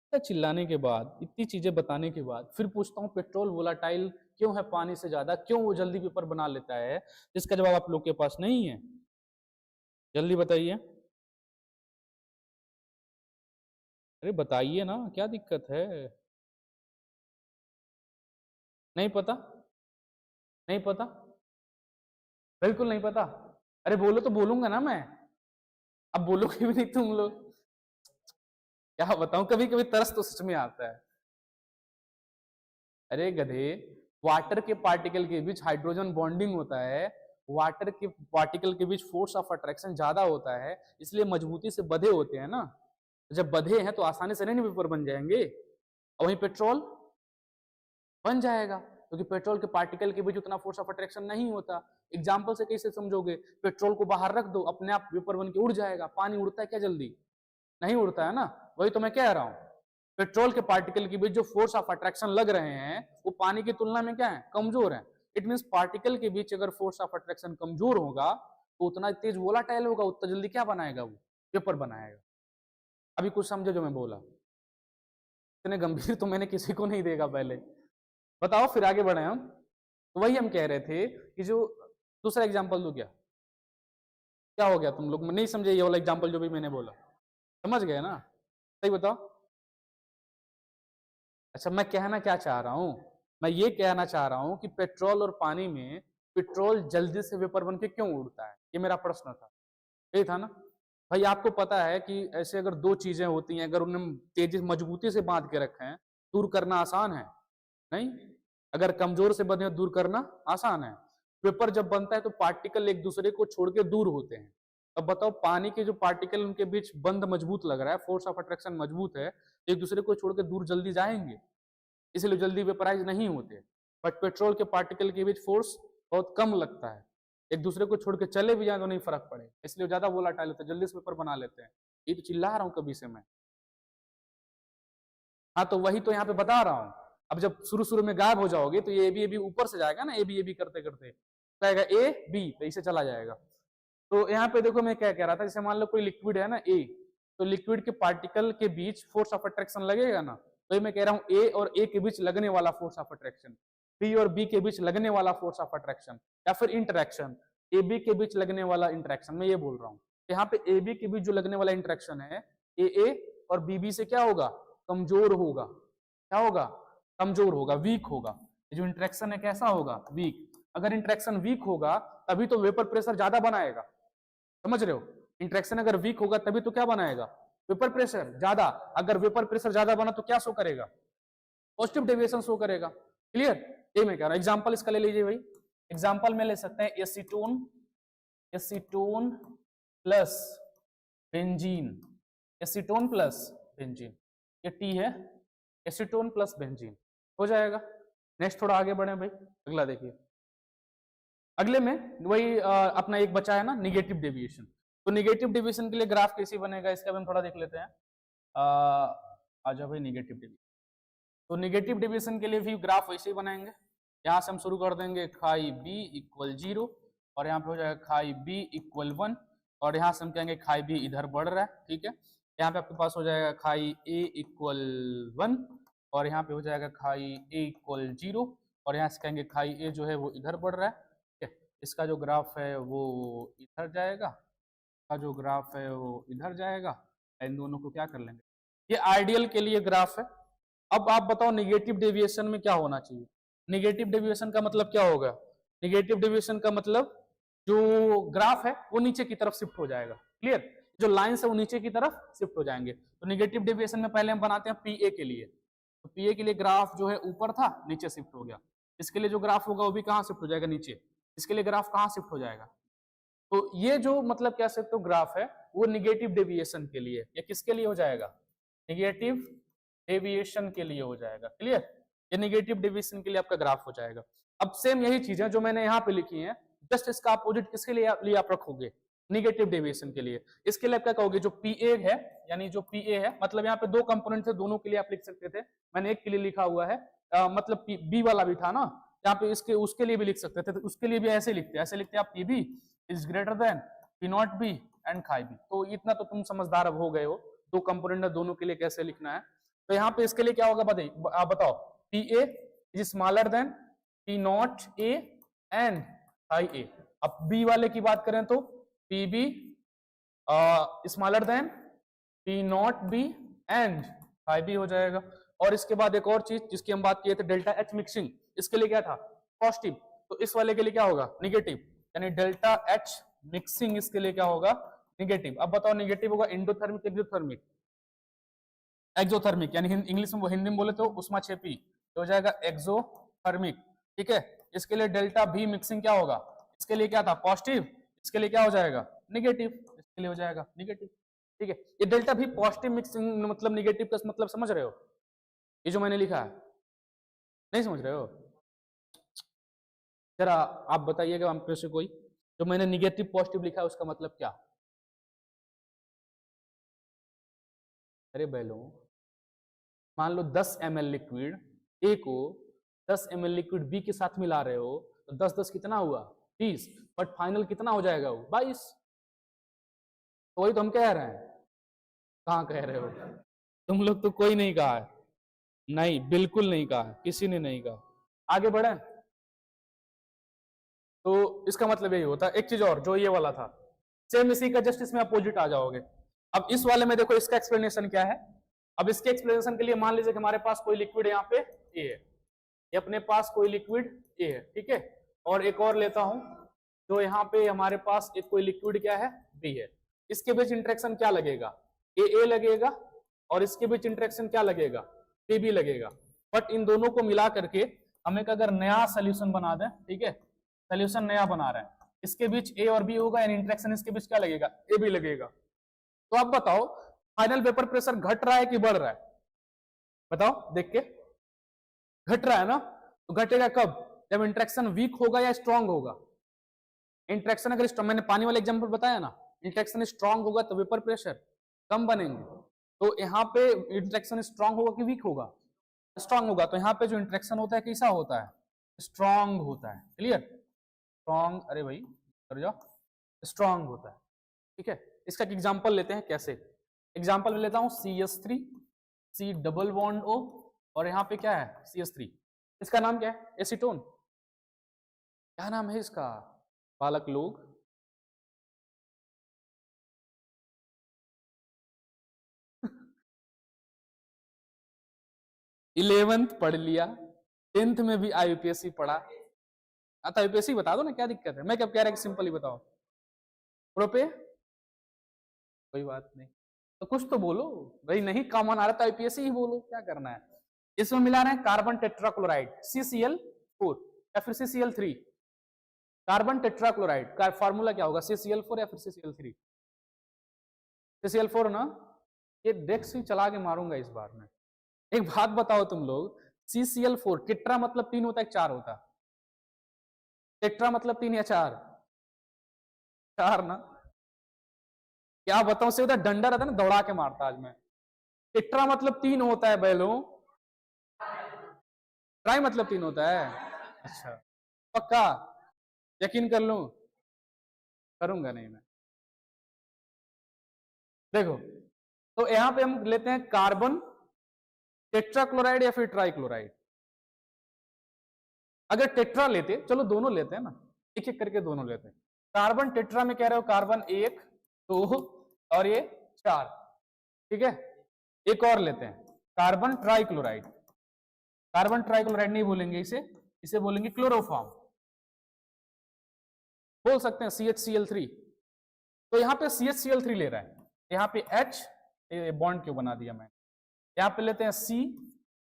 इतना चिल्लाने के बाद, इतनी चीजें बताने के बाद फिर पूछता हूँ पेट्रोल वोलाटाइल क्यों है पानी से ज्यादा, क्यों वो जल्दी वेपर बना लेता है, इसका जवाब आप लोग के पास नहीं है? जल्दी बताइए, अरे बताइए ना, क्या दिक्कत है? नहीं पता? नहीं पता? बिल्कुल नहीं पता? अरे बोलो तो बोलूंगा ना मैं, अब बोलोगे भी नहीं तुम लोग, क्या बताऊं, कभी कभी तरस तो सच में आता है। अरे गधे, वाटर के पार्टिकल के बीच हाइड्रोजन बॉन्डिंग होता है, वाटर के पार्टिकल के बीच फोर्स ऑफ अट्रैक्शन ज्यादा होता है, इसलिए मजबूती से बंधे होते हैं ना। जब बंधे हैं तो आसानी से नहीं वेपर बन जाएंगे, और वहीं पेट्रोल बन जाएगा क्योंकि पेट्रोल के पार्टिकल के बीच उतना फोर्स ऑफ अट्रैक्शन नहीं होता। एग्जाम्पल से कैसे समझोगे? पेट्रोल को बाहर रख दो, अपने आप वेपर बन के उड़ जाएगा। पानी उड़ता है क्या जल्दी? नहीं उड़ता है ना। वही तो मैं कह रहा हूं, पेट्रोल के पार्टिकल के बीच जो फोर्स ऑफ अट्रैक्शन लग रहे हैं वो पानी की तुलना में क्या है, कमजोर है। इट मीन पार्टिकल के बीच अगर फोर्स ऑफ अट्रैक्शन कमजोर होगा तो उतना तेज वोलाटाइल होगा, उतना जल्दी क्या बनाएगा, वो पेपर बनाएगा। अभी कुछ समझो जो मैं बोला? इतने गंभीर तो मैंने किसी को नहीं देखा पहले। बताओ फिर आगे बढ़े हम। तो वही हम कह रहे थे कि जो दूसरा एग्जाम्पल दो, क्या हो गया, तुम लोग नहीं समझे ये वाला एग्जाम्पल जो भी मैंने बोला? समझ गए ना? सही बताओ। अच्छा, मैं कहना क्या चाह रहा हूं, मैं ये कहना चाह रहा हूं कि पेट्रोल और पानी में पेट्रोल जल्दी से वेपर बन के क्यों उड़ता है, ये मेरा प्रश्न था। यही था ना भाई? आपको पता है कि ऐसे अगर दो चीजें होती हैं, अगर उन्हें तेजी मजबूती से बांध के रखें, दूर करना आसान है? नहीं। अगर कमजोर से बंधे दूर करना आसान है। वेपर जब बनता है तो पार्टिकल एक दूसरे को छोड़ के दूर होते हैं। अब बताओ, पानी के जो पार्टिकल उनके बीच बंध मजबूत लग रहा है, फोर्स ऑफ अट्रैक्शन मजबूत है, एक दूसरे को छोड़ के दूर जल्दी जाएंगे, इसलिए जल्दी वेपराइज नहीं होते। बट पेट्रोल के पार्टिकल के बीच फोर्स बहुत कम लगता है, एक दूसरे को छोड़ के चले भी जाए तो नहीं फर्क पड़े, इसलिए ज्यादा वोलाटाइल होता है, जल्दी से पेपर बना लेते हैं। ये तो चिल्ला रहा हूं कभी से मैं। हाँ तो वही तो यहाँ पे बता रहा हूँ। अब जब शुरू शुरू में गायब हो जाओगे तो ये ए बी ऊपर से जाएगा ना, ए बी करते करते जाएगा ए बी, तो इसे चला जाएगा। तो यहाँ पे देखो मैं क्या कह रहा था, जैसे मान लो कोई लिक्विड है ना ए, तो लिक्विड के पार्टिकल के बीच फोर्स ऑफ अट्रैक्शन लगेगा ना, तो ये मैं कह रहा हूँ ए और ए के बीच लगने वाला फोर्स ऑफ अट्रैक्शन, बी और बी के बीच लगने वाला फोर्स ऑफ अट्रैक्शन, या फिर इंटरेक्शन, ए बी के बीच लगने वाला इंटरेक्शन, मैं ये बोल रहा हूँ। यहाँ पे ए बी के बीच जो लगने वाला इंटरेक्शन है, ए और बी से क्या होगा, कमजोर होगा। क्या होगा? कमजोर होगा, वीक होगा। जो इंटरेक्शन है कैसा होगा, वीक। अगर इंटरेक्शन वीक होगा तभी तो वेपर प्रेशर ज्यादा बनाएगा, समझ रहे हो? इंटरेक्शन अगर वीक होगा तभी तो क्या बनाएगा, वेपर प्रेशर ज्यादा। अगर वेपर प्रेशर ज्यादा बना तो क्या शो करेगा, पॉजिटिव डेविएशन शो करेगा। क्लियर? ये मैं कह रहा हूं। एग्जांपल इसका ले लीजिए भाई। एग्जांपल में ले सकते हैं acetone, acetone plus benzene, acetone plus benzene, ये टी है, एसीटोन प्लस बेंजीन हो जाएगा। नेक्स्ट थोड़ा आगे बढ़े भाई, अगला देखिए। अगले में वही अपना एक बचा है ना, निगेटिव डेविएशन। तो निगेटिव डेविएशन के लिए ग्राफ कैसे बनेगा, इसका भी हम थोड़ा देख लेते हैं। आ जाओ भाई, निगेटिव डेविएशन। तो निगेटिव डेविएशन के लिए भी ग्राफ वैसे ही बनाएंगे। यहाँ से हम शुरू कर देंगे खाई बी इक्वल 0, और यहाँ पे हो जाएगा खाई बी इक्वल 1, और यहाँ से हम कहेंगे खाई बी इधर बढ़ रहा है, ठीक है। यहाँ पे आपके पास हो जाएगा खाई ए इक्वल 1, और यहाँ पे हो जाएगा खाई ए इक्वल 0, और यहाँ से कहेंगे खाई ए जो है वो इधर बढ़ रहा है, ठीक है। इसका जो ग्राफ है वो इधर जाएगा, इसका जो ग्राफ है वो इधर जाएगा, इन दोनों को क्या कर लेंगे, ये आइडियल के लिए ग्राफ है। अब आप बताओ निगेटिव डेविएशन में क्या होना चाहिए। निगेटिव डेविएशन का मतलब क्या होगा, निगेटिव डेविएशन का मतलब जो ग्राफ है वो नीचे की तरफ शिफ्ट हो जाएगा। क्लियर? जो लाइंस है वो नीचे की तरफ शिफ्ट हो जाएंगे। तो निगेटिव डेविएशन में पहले हम बनाते हैं पीए के लिए। तो पीए के लिए ग्राफ जो है ऊपर था, नीचे शिफ्ट हो गया। इसके लिए जो ग्राफ होगा वो भी कहाँ शिफ्ट हो जाएगा, नीचे। इसके लिए ग्राफ कहाँ शिफ्ट हो जाएगा। तो ये जो मतलब कह सकते हो ग्राफ है वो निगेटिव डेविएशन के लिए, या किसके लिए हो जाएगा, निगेटिव डेविएशन के लिए हो जाएगा। क्लियर? ये निगेटिव डेविएशन के लिए आपका ग्राफ हो जाएगा। अब सेम यही चीजें जो मैंने यहाँ पे लिखी हैं, जस्ट इसका अपोजिट किसके लिए आप रखोगे, निगेटिव डेविएशन के लिए। इसके लिए आप क्या कहोगे, जो पीए है, यानी जो पीए है, मतलब यहाँ पे दो कंपोनेंट थे, दोनों के लिए आप लिख सकते थे। मैंने एक के लिए लिखा हुआ है, मतलब बी वाला भी था ना, यहाँ पे इसके उसके लिए भी लिख सकते थे, तो उसके लिए भी ऐसे लिखते, ऐसे लिखते आप P B is greater than P not B and chi B. तो इतना तो तुम समझदार अब हो गए हो, दो कंपोनेंट है, दोनों के लिए कैसे लिखना है। तो यहाँ पे इसके लिए क्या होगा बताइए, आप बताओ। P A is smaller than P naught A and I A. अब बी वाले की बात करें तो P B smaller than P not B and I B हो जाएगा। और इसके बाद एक और चीज जिसकी हम बात किए थे, डेल्टा एच मिक्सिंग, इसके लिए क्या था पॉजिटिव, तो इस वाले के लिए क्या होगा नेगेटिव, यानी डेल्टा एच मिक्सिंग इसके लिए क्या होगा नेगेटिव। अब बताओ नेगेटिव होगा इंडोथर्मिक एक्सोथर्मिक, एक्सोथर्मिक यानी इंग्लिश में, वो हिंदी में बोले तो उष्मा क्षेपी, तो हो जाएगा एक्सोथर्मिक। ठीक है, इसके लिए डेल्टा भी मिक्सिंग क्या होगा, इसके लिए क्या था पॉजिटिव, इसके लिए क्या हो जाएगा नेगेटिव, इसके लिए हो जाएगा नेगेटिव। ठीक है, ये डेल्टा भी पॉजिटिव मिक्सिंग मतलब नेगेटिव का मतलब समझ रहे हो, ये जो मैंने लिखा है नहीं समझ रहे हो, जरा आप बताइएगा हम पे से कोई, जो मैंने निगेटिव पॉजिटिव लिखा है उसका मतलब क्या। अरे बैलो, मान लो 10 ml लिक्विड ए को 10 ml लिक्विड बी के साथ मिला रहे हो, तो 10-10 कितना हुआ 20, बट फाइनल कितना हो जाएगा वो 22। तो वही तो हम कह रहे हैं, कहाँ कह रहे हो तुम लोग, तो कोई नहीं कहा है, नहीं बिल्कुल नहीं कहा, किसी ने नहीं कहा। आगे बढ़े, तो इसका मतलब यही होता है। एक चीज और, जो ये वाला था सेम इसी का जस्ट इसमें अपोजिट आ जाओगे। अब इस वाले में देखो इसका एक्सप्लेनेशन क्या है। अब इसके एक्सप्लेनेशन के लिए मान लीजिए कि हमारे पास कोई लिक्विड यहाँ पे ए है, ये अपने पास कोई लिक्विड ए है, ठीक है, और एक और लेता हूं जो यहाँ पे हमारे पास एक कोई लिक्विड क्या है बी है। इसके बीच इंटरेक्शन क्या लगेगा, ए लगेगा, और इसके बीच इंटरेक्शन क्या लगेगा बी बी लगेगा। बट इन दोनों को मिला करके हम एक अगर नया सोल्यूशन बना दें, ठीक है, सोल्यूशन नया बना रहे हैं, इसके बीच ए और बी होगा, यानी इंटरेक्शन इसके बीच क्या लगेगा ए बी लगेगा। तो आप बताओ फाइनल वेपर प्रेशर घट रहा है कि बढ़ रहा है, बताओ देख के, घट रहा है ना, तो घटेगा कब, जब इंटरेक्शन वीक होगा या स्ट्रांग होगा। इंटरेक्शन अगर स्ट्रांग, मैंने पानी वाला एग्जांपल बताया ना, इंटरेक्शन स्ट्रांग होगा तो वेपर प्रेशर कम बनेंगे। तो यहाँ पे इंटरेक्शन स्ट्रांग होगा कि वीक होगा, स्ट्रांग होगा। तो यहाँ पे जो इंटरेक्शन होता है कैसा होता है, स्ट्रांग होता है, क्लियर, स्ट्रांग, अरे भाई कर जाओ, स्ट्रांग होता है। ठीक है, इसका एक एग्जांपल लेते हैं, कैसे एग्जांपल में लेता हूं CH3 C double bond O, और यहाँ पे क्या है CH3, इसका नाम क्या है एसीटोन, क्या नाम है इसका बालक लोग, इलेवेंथ पढ़ लिया, 10th में भी IUPAC पढ़ा, आता IUPAC बता दो ना, क्या दिक्कत है, मैं क्या कह रहा है कि सिंपल ही बताओ, प्रोपे कोई बात नहीं, तो कुछ तो बोलो भाई, नहीं कॉमन आ रहा तो IUPAC ही बोलो, क्या करना है। इसमें मिला रहे हैं कार्बन टेट्राक्लोराइड CCl4 या फिर CCl3, कार्बन टेट्राक्लोराइड का फॉर्मूला क्या होगा CCl4 या फिर CCl3, CCl4 ना, ये डेस्क ही चला के मारूंगा इस बार में। एक बात बताओ तुम लोग, CCl4 टेट्रा मतलब 3 होता है 4 होता है, टेट्रा मतलब 3 या 4, 4 ना, क्या बताऊं, से उधर डंडा रहता है ना, दौड़ा के मारता आज मैं। टेट्रा मतलब 3 होता है बैलो, ट्राई मतलब 3 होता है, अच्छा पक्का, यकीन कर लूं, करूंगा नहीं मैं। देखो तो यहां पे हम लेते हैं कार्बन टेट्राक्लोराइड या फिर ट्राइक्लोराइड। अगर टेट्रा लेते, चलो दोनों लेते हैं ना, एक एक करके दोनों लेते हैं। कार्बन टेट्रा में कह रहे हो कार्बन 1 2 और ये 4, ठीक है। एक और लेते हैं कार्बन ट्राइक्लोराइड, कार्बन ट्राइक्लोराइड नहीं बोलेंगे इसे, इसे बोलेंगे क्लोरोफॉर्म, बोल सकते हैं CHCl3। तो यहाँ पे CHCl3 ले रहा है, यहाँ पे H बॉन्ड क्यों बना दिया मैंने, यहाँ पे लेते हैं C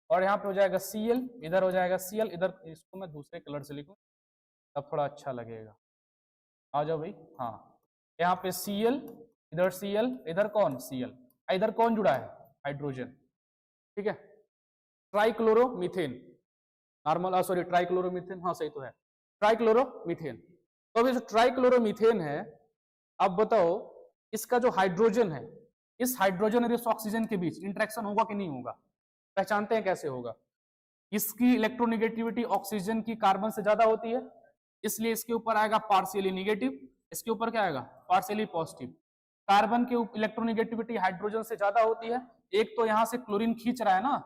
और यहाँ पे हो जाएगा Cl, इधर हो जाएगा Cl, इधर इसको मैं दूसरे कलर से लिखूं तब थोड़ा अच्छा लगेगा, आ जाओ भाई, हाँ यहाँ पे Cl, इधर Cl, इधर कौन Cl, इधर कौन जुड़ा है हाइड्रोजन, ठीक है। ट्राइक्लोरोमीथेन, नॉर्मल सॉरी ट्राइक्लोरोमीथेन, हाँ सही तो है ट्राइक्लोरोमीथेन। तो अभी जो ट्राइक्लोरोमीथेन है, अब बताओ इसका जो हाइड्रोजन है, इस हाइड्रोजन और इस ऑक्सीजन के बीच इंटरेक्शन होगा कि नहीं होगा, पहचानते हैं कैसे होगा, इसकी इलेक्ट्रोनेगेटिविटी ऑक्सीजन की कार्बन से ज्यादा होती है, इसलिए इसके ऊपर आएगा पार्शियली नेगेटिव, इसके ऊपर क्या आएगा पार्शियली पॉजिटिव। कार्बन की इलेक्ट्रोनेगेटिविटी हाइड्रोजन से ज्यादा होती है। एक तो यहाँ से क्लोरीन खींच रहा है ना,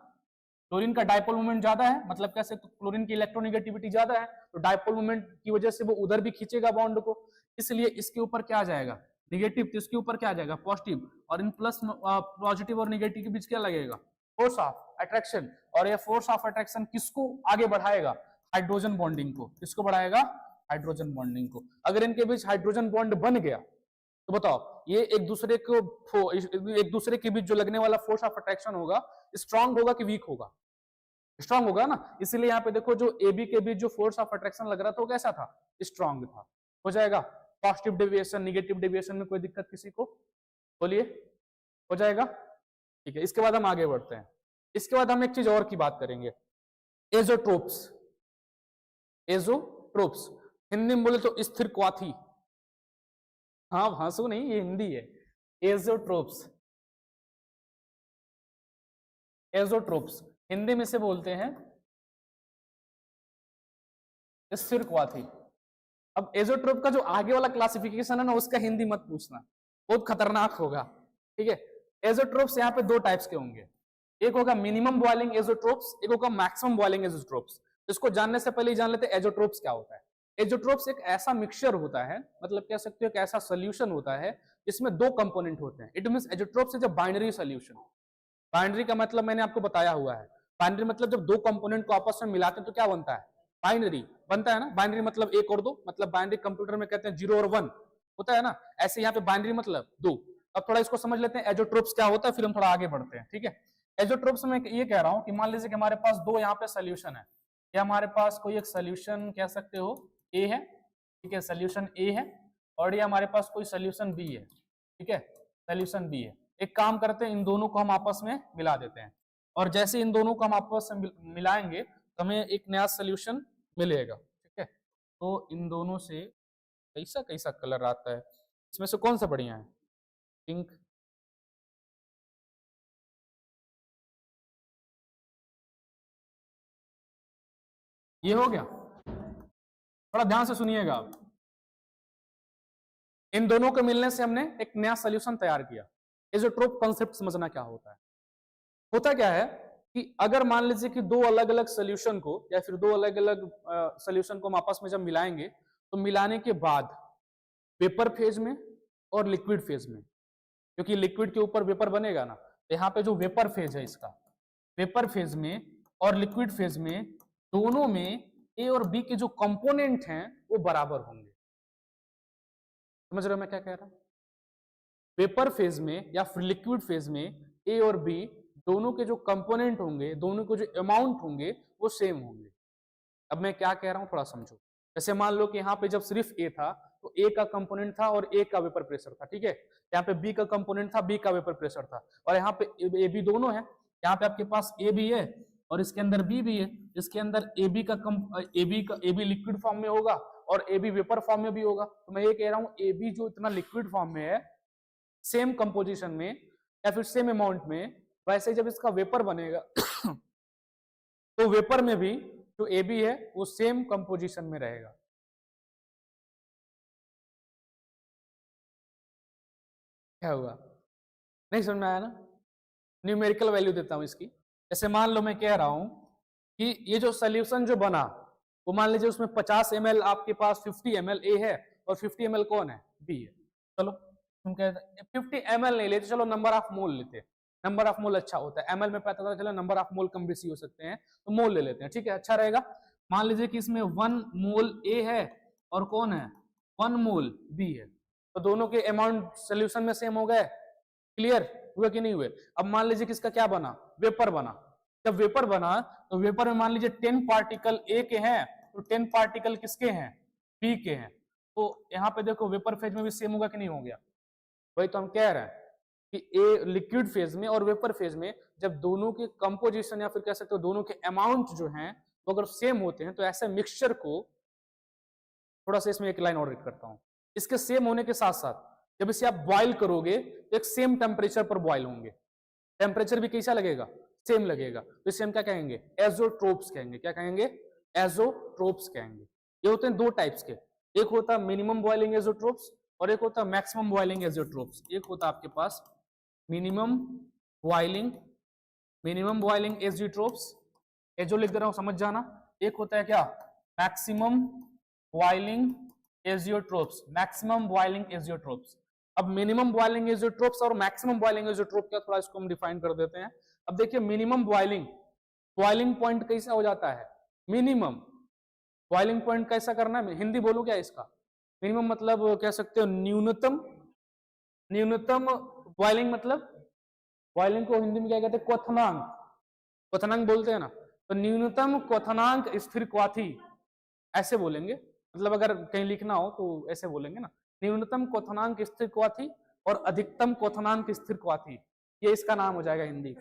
क्लोरीन का डायपोल मोमेंट ज्यादा है, मतलब कैसे, तो क्लोरीन की इलेक्ट्रोनेगेटिविटी ज्यादा है, तो डायपोल मोमेंट की वजह से वो उधर भी खींचेगा बॉन्ड को, इसलिए इसके ऊपर क्या आ जाएगा, निगेटिव, तो इसके ऊपर क्या आ जाएगा, पॉजिटिव। और इन प्लस पॉजिटिव और निगेटिव के बीच क्या लगेगा, फोर्स ऑफ अट्रैक्शन। और ये फोर्स ऑफ अट्रैक्शन किसको आगे बढ़ाएगा, हाइड्रोजन बॉन्डिंग को। किसको बढ़ाएगा, हाइड्रोजन बॉन्डिंग को। अगर इनके बीच हाइड्रोजन बॉन्ड बन गया तो बताओ ये एक दूसरे के बीच जो लगने वाला फोर्स ऑफ अट्रैक्शन होगा, स्ट्रांग होगा कि वीक होगा, स्ट्रांग होगा ना। इसलिए यहाँ पे देखो जो AB के बीच जो फोर्स ऑफ अट्रैक्शन लग रहा था वो कैसा था, स्ट्रांग था। हो जाएगा। पॉजिटिव डेविएशन, निगेटिव डेविएशन में कोई दिक्कत किसी को, बोलिए, हो जाएगा, ठीक है। इसके बाद हम आगे बढ़ते हैं। इसके बाद हम एक चीज और की बात करेंगे, एजोट्रोप्स। एजोट्रोप्स हिंदी में बोले तो स्थिर क्वाथी, हाँ हंसो नहीं, ये हिंदी है। एजोट्रोप्स, एजोट्रोप्स हिंदी में से बोलते हैं स्थिर क्वाथी। अब एजोट्रोप का जो आगे वाला क्लासिफिकेशन है ना, उसका हिंदी मत पूछना, बहुत खतरनाक होगा, ठीक है। एजोट्रोप्स यहाँ पे दो टाइप्स के होंगे, एक होगा मिनिमम बॉइलिंग एजोट्रोप्स, एक होगा मैक्सिमम बॉइलिंग एजोट्रोप्स। इसको जानने से पहले ही जान लेते हैं एजोट्रोप्स क्या होता है। एजोट्रोप्स एक ऐसा मिक्सचर होता है, मतलब कह सकते हो एक ऐसा सोल्यूशन होता है जिसमें दो कंपोनेंट होते हैं। It means azeotropes is a binary solution. Binary का मतलब मैंने आपको बताया हुआ है, बाइनरी मतलब जब दो कंपोनेंट को आपस में मिलाते हैं तो क्या बनता है, बाइनरी बनता है ना। बाइनरी मतलब एक और दो, मतलब बाइनरी कंप्यूटर में कहते हैं 0 और 1 होता है ना, ऐसे यहाँ पे बाइनरी मतलब दो। अब थोड़ा इसको समझ लेते हैं एजोट्रोप्स क्या होता है, फिर हम थोड़ा आगे बढ़ते हैं, ठीक है। एजोट्रोप्स में ये कह रहा हूं कि मान लीजिए कि हमारे पास दो यहाँ पे सोल्यूशन है, या हमारे पास कोई एक सोल्यूशन कह सकते हो ए है, ठीक है, सोल्यूशन ए है, और ये हमारे पास कोई सोल्यूशन बी है, ठीक है, सोल्यूशन बी है। एक काम करते हैं, इन दोनों को हम आपस में मिला देते हैं, और जैसे इन दोनों को हम आपस में मिलाएंगे तो हमें एक नया सोल्यूशन मिलेगा, ठीक है। तो इन दोनों से कैसा कैसा कलर आता है, इसमें से कौन सा बढ़िया है, पिंक, ये हो गया। थोड़ा ध्यान से सुनिएगा आप, इन दोनों के मिलने से हमने एक नया सोल्यूशन तैयार किया। एजोट्रोप कॉन्सेप्ट समझना क्या होता है। होता क्या है कि अगर मान लीजिए कि दो अलग अलग सोल्यूशन को या फिर दो अलग अलग सोल्यूशन को हम आपस में जब मिलाएंगे, तो मिलाने के बाद वेपर फेज में और लिक्विड फेज में, क्योंकि लिक्विड के ऊपर वेपर बनेगा ना, तो यहाँ पे जो वेपर फेज है इसका, वेपर फेज में और लिक्विड फेज में, दोनों में ए और बी के जो कंपोनेंट हैं वो बराबर होंगे। समझ रहे हो मैं क्या कह रहा हूं। वेपर फेज में या फिर लिक्विड फेज में ए और बी दोनों के जो कंपोनेंट होंगे, दोनों के जो अमाउंट होंगे वो सेम होंगे। अब मैं क्या कह रहा हूं थोड़ा समझो। जैसे मान लो कि यहाँ पे जब सिर्फ ए था तो ए का कंपोनेंट था और ए का वेपर प्रेशर था, ठीक है। यहाँ पे बी का कंपोनेंट था, बी का वेपर प्रेशर था, और यहाँ पे ए बी दोनों है। यहाँ पे आपके पास ए भी है और इसके अंदर बी भी है। इसके अंदर ए बी लिक्विड फॉर्म में होगा और ए बी वेपर फॉर्म में भी होगा। तो मैं ये कह रहा हूँ ए बी जो इतना लिक्विड फॉर्म में है, सेम कंपोजिशन में या फिर सेम अमाउंट में, वैसे जब इसका वेपर बनेगा तो वेपर में भी जो ए बी है वो सेम कंपोजिशन में रहेगा। क्या हुआ, नहीं समझ में आया ना। न्यूमेरिकल वैल्यू देता हूं इसकी। जैसे मान लो मैं कह रहा हूं कि ये जो सोल्यूशन जो बना वो मान लीजिए उसमें 50 ml आपके पास 50 ml ए है और 50 ml कौन है, बी है। चलो तुम कहते 50 ml नहीं लेते, चलो नंबर ऑफ मोल लेते हैं। नंबर ऑफ मोल अच्छा होता है, ml में पता चला नंबर ऑफ मोल कम बेसी हो सकते हैं, तो मोल ले लेते हैं, ठीक है, अच्छा रहेगा। मान लीजिए कि इसमें 1 मोल ए है और कौन है, 1 मोल बी है, तो दोनों के अमाउंट सोल्यूशन में सेम हो गए। क्लियर हुआ कि नहीं हुए। अब मान लीजिए किसका क्या बना, वेपर बना। जब वेपर बना तो वेपर में मान लीजिए 10 पार्टिकल ए के हैं तो 10 पार्टिकल किसके हैं, बी के हैं। तो यहाँ पे देखो वेपर फेज में भी सेम होगा कि नहीं हो गया। वही तो हम कह रहे हैं कि ए लिक्विड फेज में और वेपर फेज में जब दोनों के कंपोजिशन या फिर कह सकते हो दोनों के अमाउंट जो हैं वो अगर सेम होते हैं तो ऐसे मिक्सचर को, थोड़ा सा इसमें एक लाइन और रीड करता हूं, इसके सेम होने के साथ साथ जब इसे आप बॉइल करोगे तो एक सेम टेम्परेचर पर बॉइल होंगे। टेम्परेचर भी कैसा लगेगा, सेम लगेगा। तो इसे हम क्या कहेंगे, एजोट्रोप्स कहेंगे। क्या कहेंगे, एजोट्रोप्स कहेंगे। ये होते हैं दो टाइप्स के, एक होता है मिनिमम बॉइलिंग एजोट्रोप्स और एक होता है मैक्सिमम बॉइलिंग एजियोट्रोप्स। एक होता है आपके पास मिनिमम बॉइलिंग एजियोट्रोप्स, ये जो लिख दे रहा हूं समझ जाना। एक होता है क्या, maximum boiling azeotropes, maximum boiling azeotropes. अब मिनिमम बॉइलिंग एजियोट्रोप्स और मैक्सिमम बॉइलिंग एजियोट्रोप का थोड़ा इसको हम डिफाइन कर देते हैं। अब देखिए मिनिमम बॉइलिंग पॉइंट कैसा हो जाता है, मिनिमम बॉइलिंग पॉइंट कैसा करना है, हिंदी बोलूं क्या इसका, मिनिमम मतलब कह सकते हो न्यूनतम बॉइलिंग, मतलब बॉइलिंग को हिंदी में क्या कहते हैं, क्वथनांक बोलते हैं ना, तो न्यूनतम क्वथनांक स्थिर क्वाथी ऐसे बोलेंगे। मतलब अगर कहीं लिखना हो तो ऐसे बोलेंगे ना, न्यूनतम क्वथनांक स्थिर क्वाथी और अधिकतम क्वथनांक स्थिर क्वाथी, ये इसका नाम हो जाएगा हिंदी।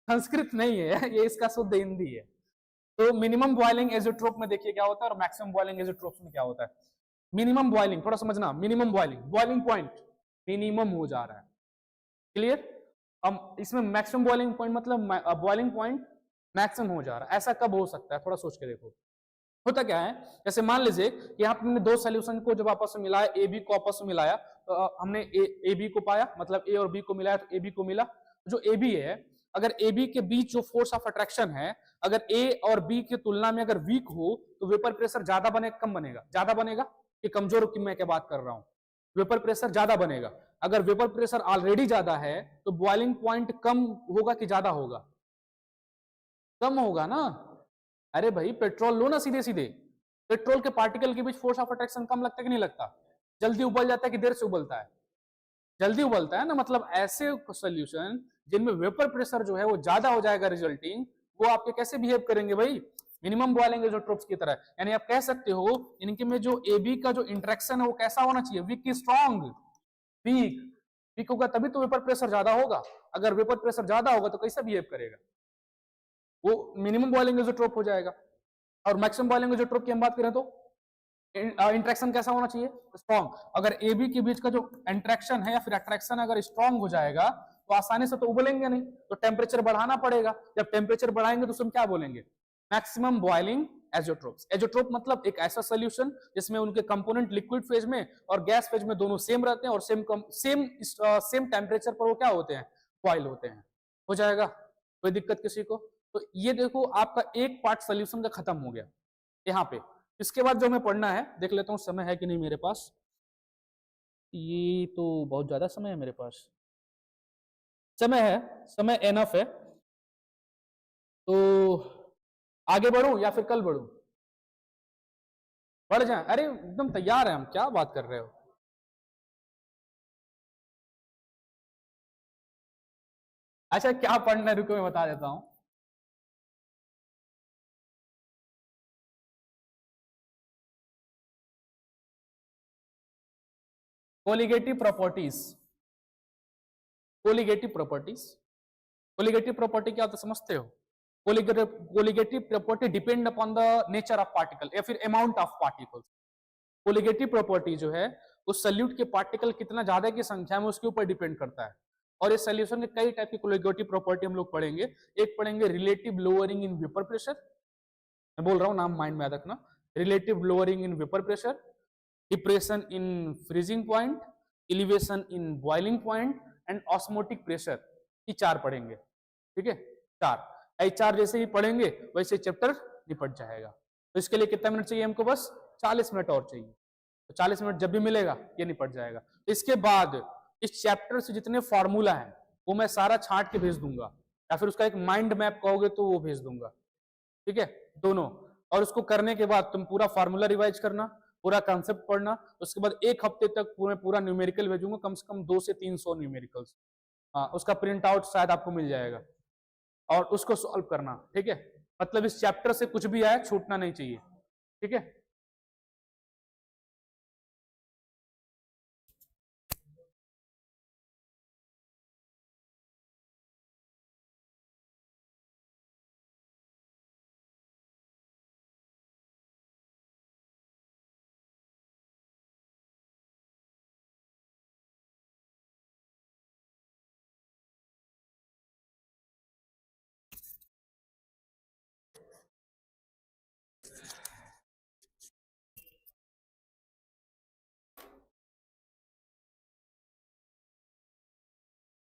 संस्कृत नहीं है ये, इसका शुद्ध हिंदी है। तो मिनिमम बॉइलिंग एजियोट्रोप में देखिए क्या होता है और मैक्सिमम बॉइलिंग एजियोट्रोप में क्या होता है। मिनिमम बॉइलिंग थोड़ा समझना, मिनिमम बॉइलिंग पॉइंट मिनिमम हो जा रहा है, क्लियर। अब इसमें मैक्सिमम बॉइलिंग पॉइंट मतलब बॉइलिंग पॉइंट मैक्सिमम हो जा रहा है। ऐसा कब हो सकता है, थोड़ा सोच के देखो। होता क्या है, जैसे मान लीजिए कि यहाँ हमने दो सोल्यूशन को जब आपस में मिलाया, ए बी को आपस में मिलाया, तो हमने ए बी को पाया, मतलब ए और बी को मिलाया तो ए बी को मिला। जो ए बी है, अगर ए बी के बीच जो फोर्स ऑफ अट्रैक्शन है, अगर ए और बी की तुलना में अगर वीक हो तो वेपर प्रेशर ज्यादा बनेगा कम बनेगा, ज्यादा बनेगा कि कमजोर की मैं क्या बात कर रहा हूं, वेपर प्रेशर ज्यादा बनेगा। अगर वेपर प्रेशर ऑलरेडी ज्यादा है तो बॉइलिंग पॉइंट कम होगा कि ज्यादा होगा, कम होगा ना। अरे भाई पेट्रोल लो ना, सीधे सीधे पेट्रोल के पार्टिकल के बीच फोर्स ऑफ अट्रैक्शन कम लगता है कि नहीं लगता, जल्दी उबल जाता है कि देर से उबलता है, जल्दी उबलता है ना। मतलब ऐसे सॉल्यूशन जिनमें वेपर प्रेशर जो है वो ज्यादा हो जाएगा रिजल्टिंग, वो आपके कैसे बिहेव करेंगे भाई, मिनिमम बॉइलिंग एजियोट्रोप्स की तरह। यानी आप कह सकते हो इनके में जो ए बी का जो इंटरेक्शन है वो कैसा होना चाहिए, वीक की स्ट्रॉन्ग, वीक होगा तभी तो वेपर प्रेशर ज्यादा होगा। अगर वेपर प्रेशर ज्यादा होगा तो कैसा बिहेव करेगा, वो मिनिमम बॉइलिंग एजियोट्रोप हो जाएगा। और मैक्सिमम बॉइलिंग एजियोट्रोप की हम बात करें तो इंटरेक्शन कैसा होना चाहिए, स्ट्रॉन्ग। अगर ए बी के बीच का जो इंटरेक्शन है या फिर अट्रैक्शन अगर स्ट्रॉन्ग हो जाएगा तो आसानी से तो उबलेंगे नहीं, तो टेम्परेचर बढ़ाना पड़ेगा। जब टेम्परेचर बढ़ाएंगे तो उसमें क्या बोलेंगे, मैक्सिमम बॉइलिंग एजियोट्रोप्स। एजियोट्रोप मतलब एक ऐसा सोल्यूशन जिसमें उनके कंपोनेंट लिक्विड फेज में और गैस फेज में दोनों सेम रहते हैं और सेम टेम्परेचर पर वो क्या होते हैं, बॉइल होते हैं। हो जाएगा, कोई दिक्कत किसी को। तो ये देखो आपका एक पार्ट सोल्यूशन का खत्म हो गया यहाँ पे। इसके बाद जो हमें पढ़ना है, देख लेता हूँ समय है कि नहीं मेरे पास, ये तो बहुत ज्यादा समय है मेरे पास, समय है, समय एनफ है। तो आगे बढ़ूं या फिर कल बढ़ूं, बढ़ जाए, अरे एकदम तैयार है हम, क्या बात कर रहे हो। अच्छा क्या पढ़ना है, रुको मैं बता देता हूं। Colligative properties, colligative properties, colligative property क्या होता है समझते हो। Colligative property depend upon the nature of particle या फिर amount of particles. Colligative property जो है उस सल्यूट के पार्टिकल कितना ज्यादा की संख्या में उसके ऊपर डिपेंड करता है। और इस सोल्यूशन के कई टाइप की कोलिगेटिव प्रॉपर्टी हम लोग पढ़ेंगे। एक पढ़ेंगे relative lowering in vapour pressure, मैं बोल रहा हूं नाम माइंड में याद रखना, relative lowering in vapour pressure, depression in freezing point, elevation in boiling point and osmotic pressure, ये चार पढ़ेंगे। ठीक है, चार, ये चार जैसे ही पढ़ेंगे वैसे चैप्टर निपट जाएगा। तो इसके लिए कितना मिनट चाहिए हमको, बस 40 मिनट और चाहिए। तो 40 मिनट जब भी मिलेगा ये निपट जाएगा। तो इसके बाद इस चैप्टर से जितने फॉर्मूला हैं वो मैं सारा छांट के भेज दूंगा, या फिर उसका एक माइंड मैप कहोगे तो वो भेज दूंगा। ठीक है, दोनों। और उसको करने के बाद तुम पूरा फार्मूला रिवाइज करना, पूरा कॉन्सेप्ट पढ़ना। उसके बाद एक हफ्ते तक पूरा न्यूमेरिकल भेजूंगा, कम से कम 200 से 300 न्यूमेरिकल्स। हाँ, उसका प्रिंट आउट शायद आपको मिल जाएगा और उसको सॉल्व करना। ठीक है, मतलब इस चैप्टर से कुछ भी आए छूटना नहीं चाहिए। ठीक है।